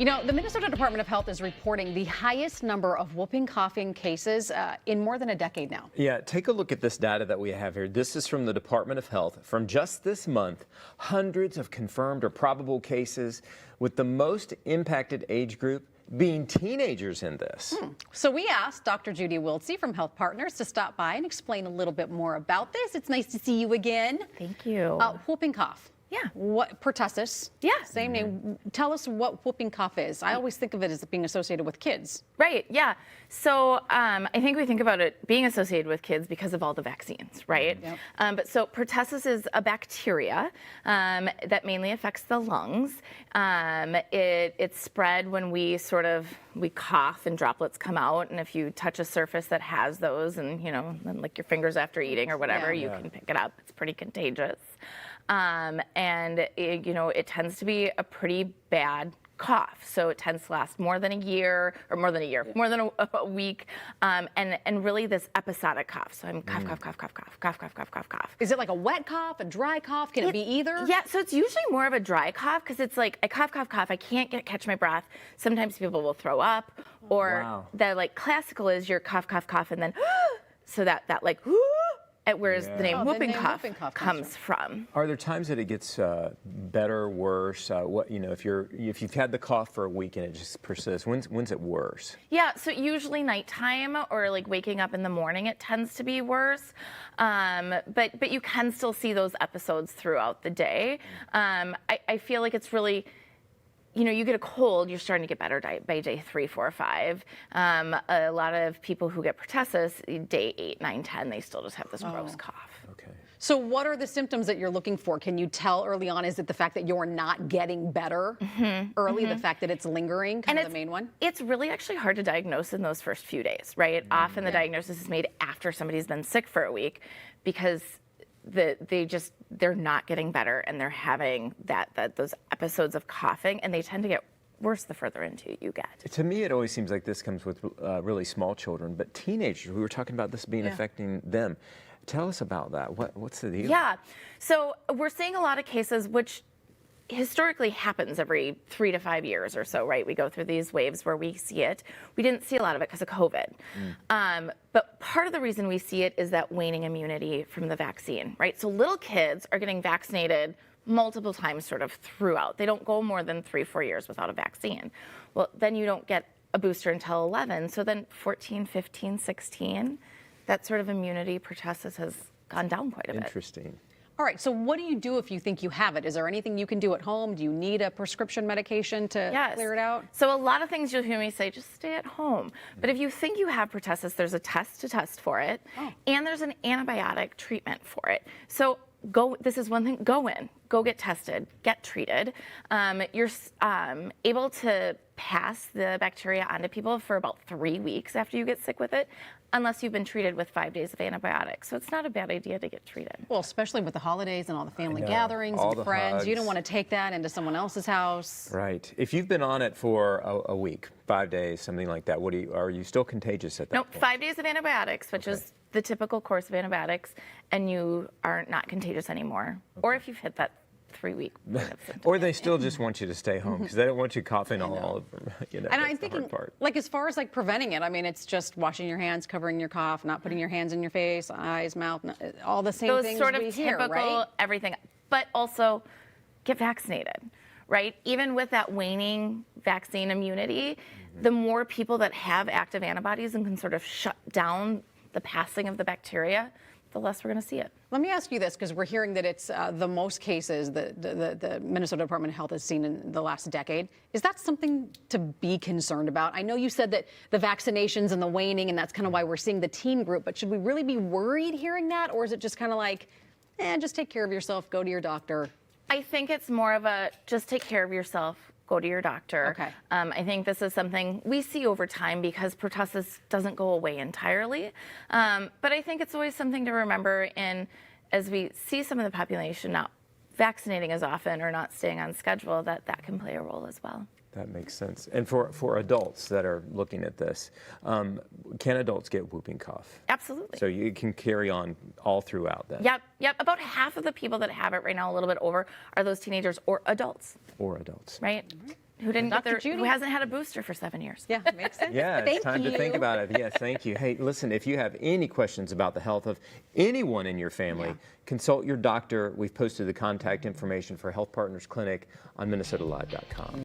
You know, the Minnesota Department of Health is reporting the highest number of whooping coughing cases in more than a decade now. Yeah, take a look at this data that we have here. This is from the Department of Health. From just this month, hundreds of confirmed or probable cases, with the most impacted age group being teenagers in this. So we asked Dr. Judy Wiltsey from Health Partners to stop by and explain a little bit more about this. It's nice to see you again. Thank you. Whooping cough. Yeah. What, pertussis. Yeah. Same name. Tell us what whooping cough is. I always think of it as being associated with kids. Right, yeah. So I think we think about it being associated with kids because of all the vaccines, right? Yep. But so pertussis is a bacteria that mainly affects the lungs. It's spread when we cough and droplets come out, and if you touch a surface that has those and, then lick your fingers after eating or whatever, you can pick it up. It's pretty contagious. And it tends to be a pretty bad cough. So it tends to last more than a year, more than a week. And really this episodic cough. So I'm cough, cough, cough, cough, cough, cough, cough, cough, cough, cough. Is it like a wet cough, a dry cough? Can it be either? Yeah, so it's usually more of a dry cough because it's like I cough, cough, cough. I can't catch my breath. Sometimes people will throw up, or the classical is your cough, cough, cough, and then so that whereas the name whooping cough comes from. Are there times that it gets better, worse? If you've had the cough for a week and it just persists, when's it worse? Yeah, so usually nighttime or waking up in the morning, it tends to be worse. But you can still see those episodes throughout the day. I feel like it's really, you get a cold, you're starting to get better by day 3, 4, 5. A lot of people who get pertussis, day 8, 9, 10, they still just have this gross cough. Okay. So what are the symptoms that you're looking for? Can you tell early on? Is it the fact that you're not getting better early, the fact that it's lingering, kind of the main one? It's really actually hard to diagnose in those first few days, right? Often the diagnosis is made after somebody's been sick for a week because they're not getting better and they're having those episodes of coughing, and they tend to get worse the further into you get. To me, it always seems like this comes with really small children, but teenagers, we were talking about this being affecting them. Tell us about that. What's the deal? Yeah, so we're seeing a lot of cases which historically happens every 3 to 5 years or so, right? We go through these waves where we see it. We didn't see a lot of it because of COVID. But part of the reason we see it is that waning immunity from the vaccine, right? So little kids are getting vaccinated multiple times sort of throughout. They don't go more than 3, 4 years without a vaccine. Well, then you don't get a booster until 11. So then 14, 15, 16, that sort of immunity pertussis has gone down quite a bit. Interesting. All right, so what do you do if you think you have it? Is there anything you can do at home? Do you need a prescription medication to clear it out? So a lot of things you'll hear me say, just stay at home. But if you think you have pertussis, there's a test to test for it, and there's an antibiotic treatment for it. So this is one thing, go get tested, get treated. You're able to pass the bacteria onto people for about 3 weeks after you get sick with it, unless you've been treated with 5 days of antibiotics. So it's not a bad idea to get treated. Well, especially with the holidays and all the family gatherings all and the friends. hugs. You don't want to take that into someone else's house. Right. If you've been on it for a week, 5 days, something like that, are you still contagious at that point? 5 days of antibiotics, which is the typical course of antibiotics, and you are not contagious anymore. Or if you've hit that 3-week. Or they still just want you to stay home because they don't want you coughing all over. And I'm thinking, as far as preventing it, I mean, it's just washing your hands, covering your cough, not putting your hands in your face, eyes, mouth, all the same things sort of we hear, typical, right? everything. But also, get vaccinated, right? Even with that waning vaccine immunity, the more people that have active antibodies and can sort of shut down the passing of the bacteria, the less we're going to see it. Let me ask you this, because we're hearing that it's the most cases that the Minnesota Department of Health has seen in the last decade. Is that something to be concerned about? I know you said that the vaccinations and the waning, and that's kind of why we're seeing the teen group, but should we really be worried hearing that? Or is it just kind of like, just take care of yourself, go to your doctor? I think it's more of a just take care of yourself, go to your doctor. Okay. I think this is something we see over time because pertussis doesn't go away entirely. But I think it's always something to remember as we see some of the population not vaccinating as often or not staying on schedule, that can play a role as well. That makes sense. And for adults that are looking at this, can adults get whooping cough? Absolutely. So you can carry on all throughout that? Yep. About half of the people that have it right now, a little bit over, are those teenagers or adults. Or adults. Right? who didn't Dr. get their, Judy? who hasn't had a booster for 7 years. Yeah, makes sense. Yeah, Thank it's time you. to think about it. Yes, thank you. Hey, listen, if you have any questions about the health of anyone in your family, consult your doctor. We've posted the contact information for Health Partners Clinic on MinnesotaLive.com.